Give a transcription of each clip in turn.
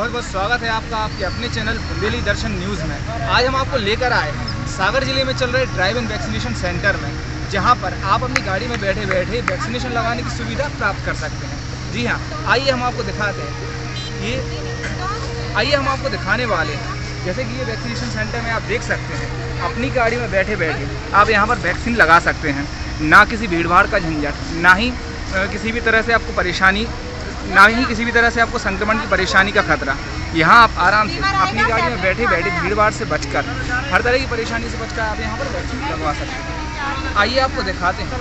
बहुत बहुत स्वागत है आपका आपके अपने चैनल बुंदेली दर्शन न्यूज़ में। आज हम आपको लेकर आए हैं सागर जिले में चल रहे ड्राइव इन वैक्सीनेशन सेंटर में, जहां पर आप अपनी गाड़ी में बैठे बैठे वैक्सीनेशन लगाने की सुविधा प्राप्त कर सकते हैं। जी हाँ, आइए हम आपको दिखाते हैं। आइए हम आपको दिखाने वाले हैं। जैसे कि ये वैक्सीनेशन सेंटर में आप देख सकते हैं, अपनी गाड़ी में बैठे बैठे आप यहाँ पर वैक्सीन लगा सकते हैं। ना किसी भीड़ भाड़ का झंझट, ना ही किसी भी तरह से आपको परेशानी, ना ही किसी भी तरह से आपको संक्रमण की परेशानी का खतरा। यहाँ आप आराम से अपनी गाड़ी में बैठे बैठे भीड़ भाड़ से बचकर, हर तरह की परेशानी से बचकर आप यहाँ पर वैक्सीन लगवा सकते हैं। आइए आपको दिखाते हैं,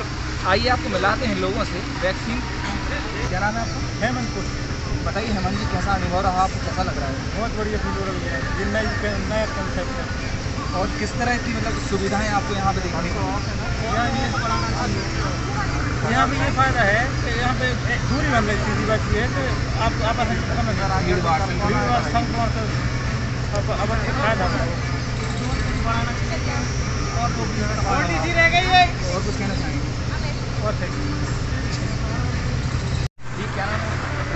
आइए आपको मिलाते हैं लोगों से वैक्सीन। क्या नाम है आपका? हेमंत। बताइए हेमंत जी, कैसा अनुभव रहा आपको, कैसा लग रहा है? बहुत बढ़िया फील हो रहा है, ये नया कंसेप्ट है। और किस तरह की मतलब सुविधाएँ आपको यहाँ पे देखने को? यहाँ भी ये फायदा है कि यहाँ पे दूरी बन रही सीधी बात ये है कि आप आपस में भीड़ भाड़ संक्रमण से अब फायदा है। और कुछ कहना चाहेंगे? और जी, क्या नाम है?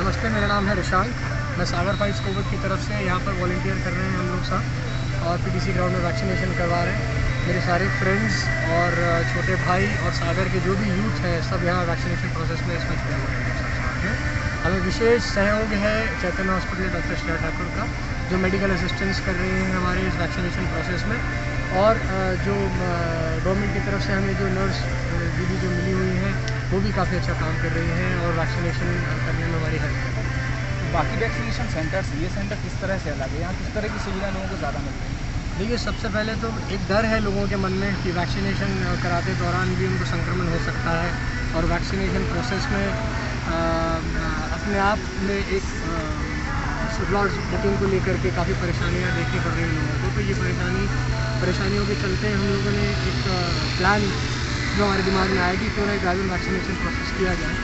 नमस्ते, मेरा नाम है रिशांक। मैं सागर फाइट्स कोविड की तरफ से यहाँ पर वॉलंटियर कर रहे हैं हम लोग साथ, और पीटीसी ग्राउंड में वैक्सीनेशन करवा रहे हैं। मेरे सारे फ्रेंड्स और छोटे भाई और सागर के जो भी यूथ है, सब यहाँ वैक्सीनेशन प्रोसेस में इसमें जुड़े हुए हैं। हमें विशेष सहयोग है चैतन्य हॉस्पिटल डॉक्टर श्रेया ठाकुर का, जो मेडिकल असिस्टेंस कर रही हैं हमारे इस वैक्सीनेशन प्रोसेस में, और जो गवर्नमेंट की तरफ से हमें जो नर्स दीदी जो मिली हुई हैं, वो भी काफ़ी अच्छा काम कर रही हैं और वैक्सीनेशन करने में हमारी हेल्प कर रही है। बाकी वैक्सीनेशन सेंटर से ये सेंटर किस तरह से अलग है? यहाँ किस तरह की सुविधा लोगों को ज़्यादा मिलती है? देखिए, सबसे पहले तो एक डर है लोगों के मन में कि वैक्सीनेशन कराते दौरान भी उनको संक्रमण हो सकता है, और वैक्सीनेशन प्रोसेस में अपने आप में एक स्लॉट बुकिंग को लेकर के काफ़ी परेशानियां देखनी पड़ रही हैं लोगों को। तो ये परेशानियों के चलते हम लोगों ने एक प्लान जो हमारे दिमाग में आया कि क्यों ना ड्राइव इन वैक्सीनेशन प्रोसेस किया जाए।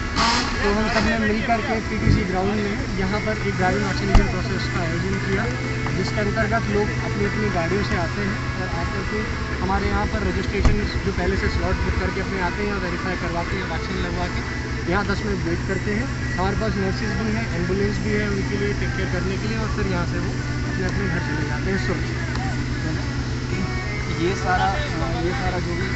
तो हम सब ने मिलकर के पीटीसी ग्राउंड में यहाँ पर एक ड्राइव इन वैक्सीनेशन प्रोसेस का आयोजन किया, जिसके अंतर्गत लोग अपनी अपनी गाड़ियों से आते हैं और आकर के हमारे यहाँ पर रजिस्ट्रेशन जो पहले से स्लॉट बुक करके अपने आते हैं, वेरीफाई करवाते हैं, वैक्सीन लगवा के यहाँ 10 मिनट वेट करते हैं। हमारे पास नर्सेज भी हैं, एम्बुलेंस भी है उनके लिए टेक केयर करने के लिए, और फिर यहाँ से वो अपने अपने घर चले जाते हैं सुरक्षित। ये सारा जो भी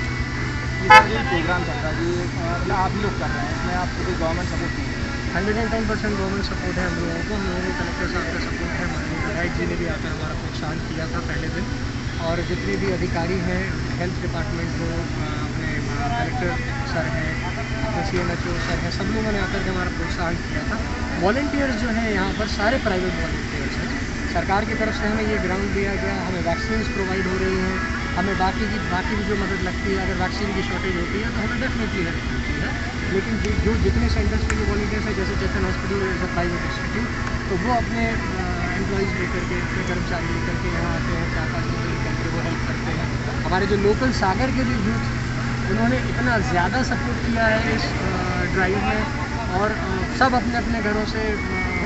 प्रोग्राम चल रहा है, ये मतलब आप ही लोग कर रहे हैं, इसमें आपको कोई गवर्नमेंट सपोर्ट नहीं है? 110% गवर्नमेंट सपोर्ट है हम लोगों को। हम लोगों के कलेक्टर साहब का सपोर्ट है, माननीय विधायक जी ने भी आकर हमारा प्रोत्साहन किया था पहले दिन, और जितने भी अधिकारी हैं हेल्थ डिपार्टमेंट को, अपने कलेक्टर सर हैं, अपने CMHO सर हैं, सब लोगों ने आकर के हमारा प्रोत्साहन किया था। वॉलंटियर्स जो हैं यहाँ पर सारे प्राइवेट वॉलंटियर्स हैं। सरकार की तरफ से हमें ये ग्राउंड दिया गया, हमें वैक्सीन प्रोवाइड हो रही हैं, हमें बाकी भी जो मदद लगती है, अगर वैक्सीन की शॉर्टेज होती है तो हमें डेफिनेटली हेल्प होती है। लेकिन जो जितने सेंटर्स के जो वॉलंटियर्स हैं, जैसे Chaitanya hospital as a private institute, तो वो अपने एम्प्लॉइज़ लेकर के, अपने कर्मचारी लेकर के यहाँ आते हैं, 4-5 लोग लेकर के वो हेल्प करते हैं। हमारे जो लोकल सागर के जो यूथ, उन्होंने इतना ज़्यादा सपोर्ट किया है इस ड्राइव में, और सब अपने अपने घरों से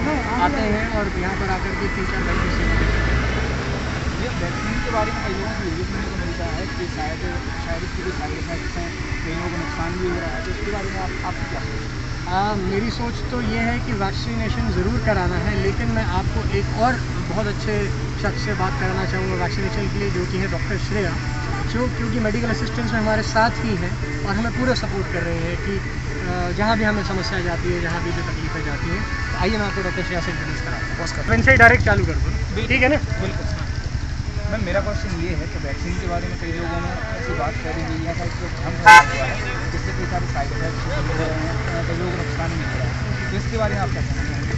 आते हैं और यहाँ पर आकर के 3-4 घंटे सेवा देते हैं। ये वैक्सीन के बारे में कई लोगों को ये सुनने को मिलता है कि शायद इसके कोई साइड इफेक्ट्स हैं, कई लोगों को नुकसान भी हो रहा है, तो इसके बारे में आपकी क्या सोच है? मेरी सोच तो ये है कि वैक्सीनेशन ज़रूर कराना है, लेकिन मैं आपको एक और बहुत अच्छे शख्स से बात कराना चाहूँगा वैक्सीनेशन के लिए, जो कि है डॉक्टर श्रेया, जो क्योंकि मेडिकल असिस्टेंट्स में हमारे साथ ही हैं और हमें पूरा सपोर्ट कर रहे हैं कि जहाँ भी हमें समस्या जाती है, जहाँ भी जो तकलीफें जाती हैं। तो आइए मैं आपको डॉक्टर श्रेया से इंट्रोड्यूस कराता हूँ। इनसे ही डायरेक्ट चालू कर दो, ठीक है ना? बिल्कुल। मैम, मेरा क्वेश्चन ये है कि वैक्सीन के बारे में कई लोगों ने ऐसी बात करी हुई है कि इसको हम हुआ है, जिससे कई सारे साइड इफेक्ट्स हो रहे हैं, कई लोगों को नुकसान भी हो रहा है, तो इसके बारे में आप क्या कहना चाहेंगे?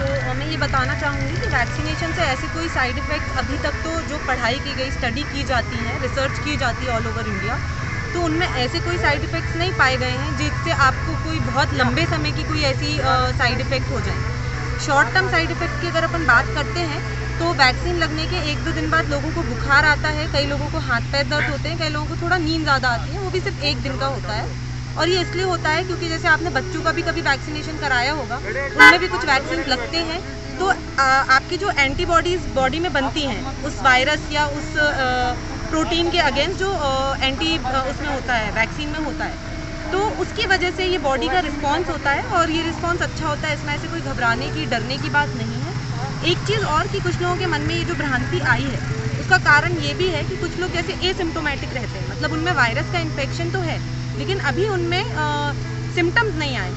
तो मैं ये बताना चाहूँगी कि वैक्सीनेशन से ऐसे कोई साइड इफ़ेक्ट अभी तक तो जो पढ़ाई की गई, स्टडी की जाती है, रिसर्च की जाती है ऑल ओवर इंडिया, तो उनमें ऐसे कोई साइड इफ़ेक्ट्स नहीं पाए गए हैं जिससे आपको कोई बहुत लंबे समय की कोई ऐसी साइड इफ़ेक्ट हो जाए। शॉर्ट टर्म साइड इफ़ेक्ट की अगर अपन बात करते हैं, तो वैक्सीन लगने के 1-2 दिन बाद लोगों को बुखार आता है, कई लोगों को हाथ पैर दर्द होते हैं, कई लोगों को थोड़ा नींद ज़्यादा आती है, वो भी सिर्फ 1 दिन का होता है। और ये इसलिए होता है क्योंकि जैसे आपने बच्चों का भी कभी वैक्सीनेशन कराया होगा, उनमें भी कुछ वैक्सीन लगते हैं, तो आपकी जो एंटीबॉडीज़ बॉडी में बनती हैं उस वायरस या उस प्रोटीन के अगेंस्ट जो उसमें होता है, वैक्सीन में होता है, तो उसकी वजह से ये बॉडी का रिस्पॉन्स होता है, और ये रिस्पॉन्स अच्छा होता है। इसमें ऐसे कोई घबराने की, डरने की बात नहीं है। एक चीज़ और कि कुछ लोगों के मन में ये जो भ्रांति आई है उसका कारण ये भी है कि कुछ लोग जैसे एसिम्प्टोमेटिक रहते हैं, मतलब उनमें वायरस का इन्फेक्शन तो है लेकिन अभी उनमें सिम्टम्स नहीं आए,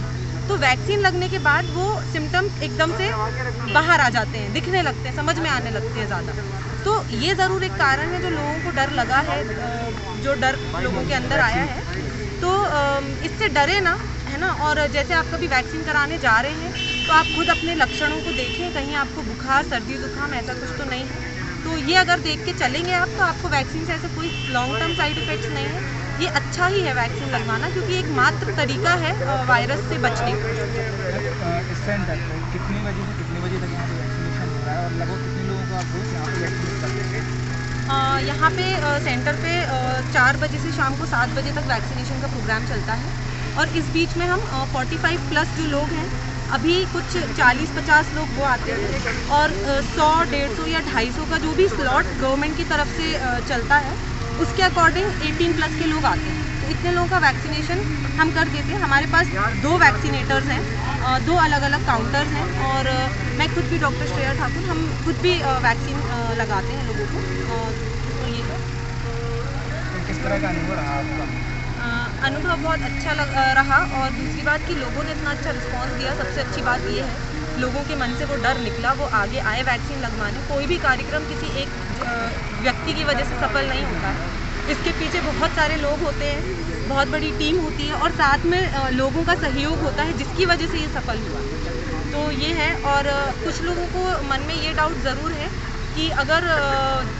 तो वैक्सीन लगने के बाद वो सिम्टम्स एकदम से बाहर आ जाते हैं, दिखने लगते हैं, समझ में आने लगते हैं ज़्यादा। तो ये ज़रूर एक कारण है जो लोगों को डर लगा है, जो डर लोगों के अंदर आया है। तो इससे डरे ना, है ना। और जैसे आप कभी वैक्सीन कराने जा रहे हैं तो आप खुद अपने लक्षणों को देखें, कहीं आपको बुखार, सर्दी, जुकाम ऐसा कुछ तो नहीं है। तो ये अगर देख के चलेंगे आप तो आपको वैक्सीन से ऐसे कोई लॉन्ग टर्म साइड इफ़ेक्ट्स नहीं है। ये अच्छा ही है वैक्सीन लगवाना, क्योंकि एक मात्र तरीका है वायरस से बचने का। इस सेंटर पे कितनी बजे से कितनी बजे तक यहाँ पे वैक्सीनेशन हो रहा है और लगभग कितने लोगों को आप रोज यहाँ पे वैक्सीन करते हैं? यहाँ पे सेंटर पे 4 बजे से शाम को 7 बजे तक वैक्सीनेशन का प्रोग्राम चलता है और इस बीच में हम 45 प्लस जो लोग हैं, अभी कुछ 40-50 लोग वो आते हैं और 100, 150 या 250 का जो भी स्लॉट गवर्नमेंट की तरफ से चलता है उसके अकॉर्डिंग 18 प्लस के लोग आते हैं। तो इतने लोगों का वैक्सीनेशन हम कर देते हैं। हमारे पास 2 वैक्सीनेटर्स हैं, 2 अलग अलग काउंटर्स हैं और मैं खुद भी डॉक्टर श्रेया ठाकुर, हम खुद भी वैक्सीन लगाते हैं लोगों को। तो ये है। तो किस तरह का अनुभव रहा आपका? अनुभव बहुत अच्छा रहा और दूसरी बात कि लोगों ने इतना अच्छा रिस्पांस दिया। सबसे अच्छी बात ये है लोगों के मन से वो डर निकला, वो आगे आए वैक्सीन लगवाने। कोई भी कार्यक्रम किसी एक व्यक्ति की वजह से सफल नहीं होता है, इसके पीछे बहुत सारे लोग होते हैं, बहुत बड़ी टीम होती है और साथ में लोगों का सहयोग होता है जिसकी वजह से ये सफल हुआ। तो ये है। और कुछ लोगों को मन में ये डाउट ज़रूर है कि अगर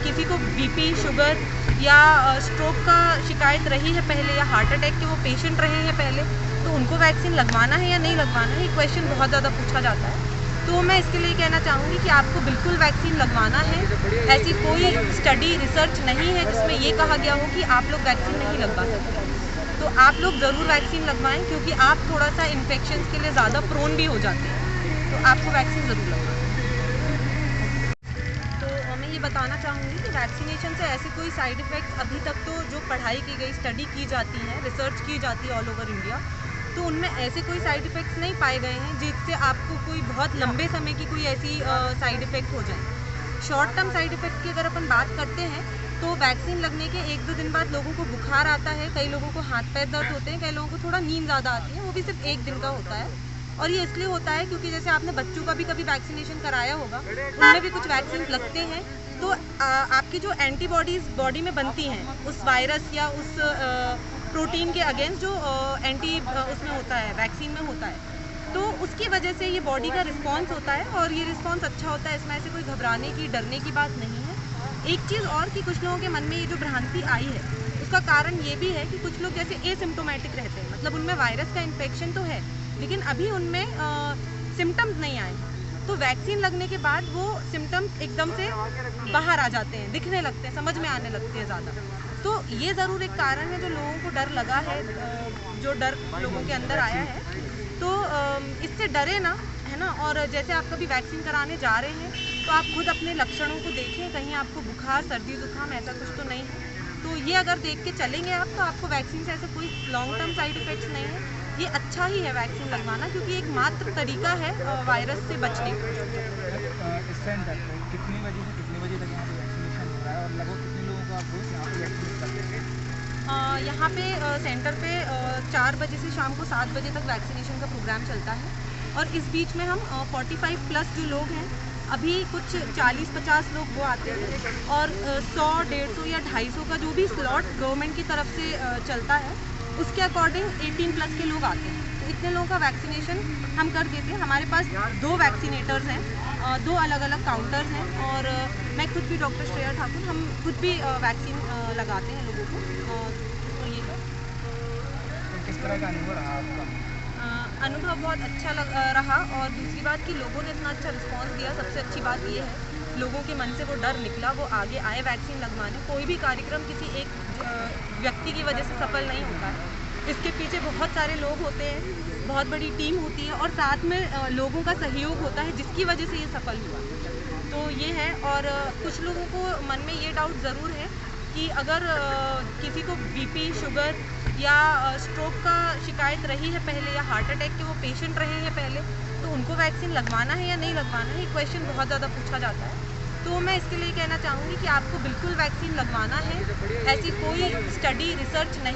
किसी को बीपी, शुगर या स्ट्रोक का शिकायत रही है पहले या हार्ट अटैक के वो पेशेंट रहे हैं पहले, तो उनको वैक्सीन लगवाना है या नहीं लगवाना है, ये क्वेश्चन बहुत ज़्यादा पूछा जाता है। तो मैं इसके लिए कहना चाहूँगी कि आपको बिल्कुल वैक्सीन लगवाना है। ऐसी कोई स्टडी, रिसर्च नहीं है जिसमें ये कहा गया हो कि आप लोग वैक्सीन नहीं लगवा सकते। तो आप लोग ज़रूर वैक्सीन लगवाएं, क्योंकि आप थोड़ा सा इन्फेक्शंस के लिए ज़्यादा प्रोन भी हो जाते हैं। तो आपको वैक्सीन ज़रूर लगवाएं। तो मैं ये बताना चाहूँगी कि वैक्सीनेशन से ऐसे कोई साइड इफ़ेक्ट्स अभी तक तो जो पढ़ाई की गई, स्टडी की जाती है, रिसर्च की जाती है ऑल ओवर इंडिया, तो उनमें ऐसे कोई साइड इफ़ेक्ट्स नहीं पाए गए हैं जिससे आपको कोई बहुत लंबे समय की कोई ऐसी साइड इफ़ेक्ट हो जाए। शॉर्ट टर्म साइड इफ़ेक्ट की अगर अपन बात करते हैं तो वैक्सीन लगने के 1-2 दिन बाद लोगों को बुखार आता है, कई लोगों को हाथ पैर दर्द होते हैं, कई लोगों को थोड़ा नींद ज़्यादा आती है, वो भी सिर्फ 1 दिन का होता है। और ये इसलिए होता है क्योंकि जैसे आपने बच्चों का भी कभी वैक्सीनेशन कराया होगा, उनमें भी कुछ वैक्सीन लगते हैं, तो आपकी जो एंटीबॉडीज़ बॉडी में बनती हैं उस वायरस या उस प्रोटीन के अगेंस्ट जो उसमें होता है, वैक्सीन में होता है, तो उसकी वजह से ये बॉडी का रिस्पांस होता है और ये रिस्पांस अच्छा होता है। इसमें ऐसे कोई घबराने की, डरने की बात नहीं है। एक चीज़ और कि कुछ लोगों के मन में ये जो भ्रांति आई है उसका कारण ये भी है कि कुछ लोग जैसे एसिम्प्टोमेटिक रहते हैं, मतलब उनमें वायरस का इन्फेक्शन तो है लेकिन अभी उनमें सिम्टम्स नहीं आए, तो वैक्सीन लगने के बाद वो सिम्टम्स एकदम से बाहर आ जाते हैं, दिखने लगते हैं, समझ में आने लगते हैं ज़्यादा। तो ये ज़रूर एक कारण है जो लोगों को डर लगा है, जो डर लोगों के अंदर आया है। तो इससे डरे ना, है ना। और जैसे आप कभी वैक्सीन कराने जा रहे हैं तो आप खुद अपने लक्षणों को देखें, कहीं आपको बुखार, सर्दी, जुकाम ऐसा कुछ तो नहीं है। तो ये अगर देख के चलेंगे आप तो आपको वैक्सीन से ऐसे कोई लॉन्ग टर्म साइड इफ़ेक्ट्स नहीं है। ये अच्छा ही है वैक्सीन लगवाना, क्योंकि एक मात्र तरीका है वायरस से बचने का। इस सेंटर पे कितनी बजे से कितनी बजे तक यहाँ पे वैक्सीनेशन हो रहा है और लगभग कितने लोगों को आप रोज यहाँ पे वैक्सीन करते हैं? यहाँ पे सेंटर पे 4 बजे से शाम को 7 बजे तक वैक्सीनेशन का प्रोग्राम चलता है और इस बीच में हम 45 प्लस जो लोग हैं, अभी कुछ 40-50 लोग वो आते हैं और 100, 150 या 250 का जो भी स्लॉट गवर्नमेंट की तरफ से चलता है उसके अकॉर्डिंग 18 प्लस के लोग आते हैं। तो इतने लोगों का वैक्सीनेशन हम कर देते हैं। हमारे पास 2 वैक्सीनेटर्स हैं, 2 अलग अलग काउंटर्स हैं और मैं खुद भी डॉक्टर श्रेया ठाकुर, हम खुद भी वैक्सीन लगाते हैं लोगों को। तो ये है। तो किस तरह का अनुभव रहा आपका? अनुभव बहुत अच्छा रहा और दूसरी बात कि लोगों ने इतना अच्छा रिस्पांस दिया। सबसे अच्छी बात ये है लोगों के मन से वो डर निकला, वो आगे आए वैक्सीन लगवाने। कोई भी कार्यक्रम किसी एक व्यक्ति की वजह से सफल नहीं होता है, इसके पीछे बहुत सारे लोग होते हैं, बहुत बड़ी टीम होती है और साथ में लोगों का सहयोग होता है जिसकी वजह से ये सफल हुआ। तो ये है। और कुछ लोगों को मन में ये डाउट ज़रूर है कि अगर किसी को बीपी, शुगर या स्ट्रोक का शिकायत रही है पहले, या हार्ट अटैक के वो पेशेंट रहे हैं पहले, तो उनको वैक्सीन लगवाना है या नहीं लगवाना है, ये क्वेश्चन बहुत ज़्यादा पूछा जाता है। तो मैं इसके लिए कहना चाहूँगी कि आपको बिल्कुल वैक्सीन लगवाना है। ऐसी कोई स्टडी, रिसर्च नहीं